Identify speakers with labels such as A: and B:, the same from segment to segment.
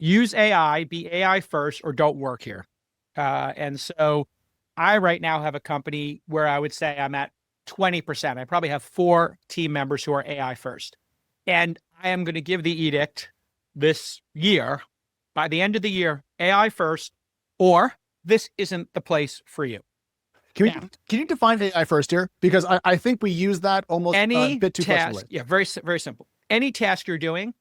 A: use AI, be AI first, or don't work here. And so I right now have a company where I would say I'm at 20%. I probably have 4 team members who are AI first. And I am going to give the edict this year, by the end of the year, AI first, or this isn't the place for you.
B: Can you define AI first here? Because I think we use that almost a bit too flexible.
A: Yeah, very simple. Any task you're doing,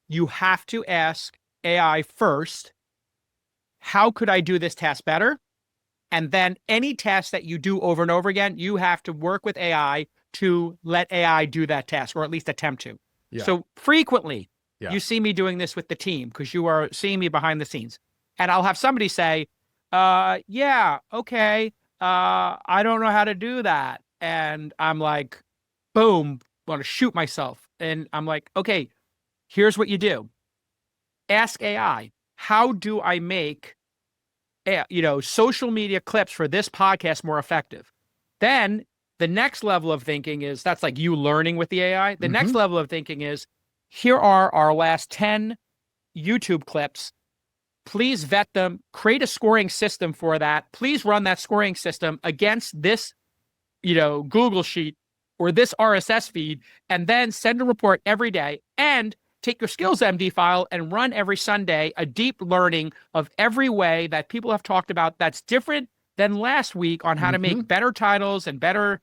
A: you have to ask AI first, how could I do this task better? And then any task that you do over and over again, you have to work with AI to let AI do that task, or at least attempt to.
B: Yeah.
A: So frequently, you see me doing this with the team because you are seeing me behind the scenes. And I'll have somebody say, yeah, okay, I don't know how to do that. And I'm like, boom, want to shoot myself. And I'm like, okay, here's what you do. Ask AI, how do I make social media clips for this podcast more effective? Then the next level of thinking is, that's like you learning with the AI. The next level of thinking is, here are our last 10 YouTube clips. Please vet them, create a scoring system for that. Please run that scoring system against this, Google sheet or this RSS feed, and then send a report every day, and take your Skills MD file and run every Sunday a deep learning of every way that people have talked about that's different than last week on how to make better titles and better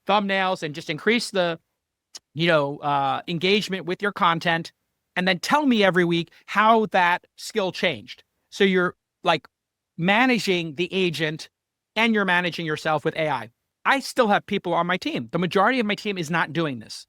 A: thumbnails and just increase the, engagement with your content. And then tell me every week how that skill changed. So you're like managing the agent and you're managing yourself with AI. I still have people on my team. The majority of my team is not doing this.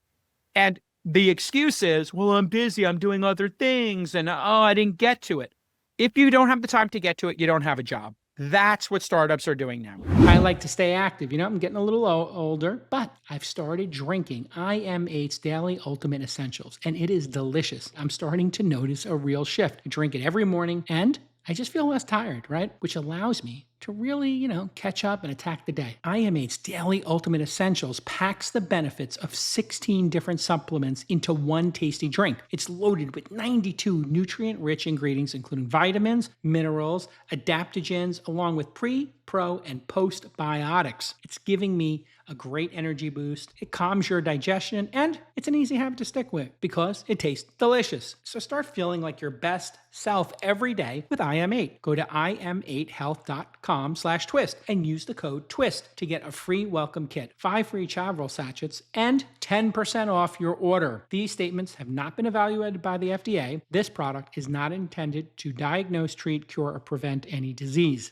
A: And the excuse is, well, I'm busy, I'm doing other things, and I didn't get to it. If you don't have the time to get to it, you don't have a job. That's what startups are doing now.
C: I like to stay active. I'm getting a little older, but I've started drinking IM8's Daily Ultimate Essentials, and it is delicious. I'm starting to notice a real shift. I drink it every morning, and I just feel less tired, right? Which allows me to really, catch up and attack the day. IM8's Daily Ultimate Essentials packs the benefits of 16 different supplements into one tasty drink. It's loaded with 92 nutrient-rich ingredients, including vitamins, minerals, adaptogens, along with pre, pro, and postbiotics. It's giving me a great energy boost. It calms your digestion, and it's an easy habit to stick with because it tastes delicious. So start feeling like your best self every day with IM8. Go to im8health.com/twist and use the code TWIST to get a free welcome kit, 5 free Chavril sachets, and 10% off your order. These statements have not been evaluated by the FDA. This product is not intended to diagnose, treat, cure, or prevent any disease.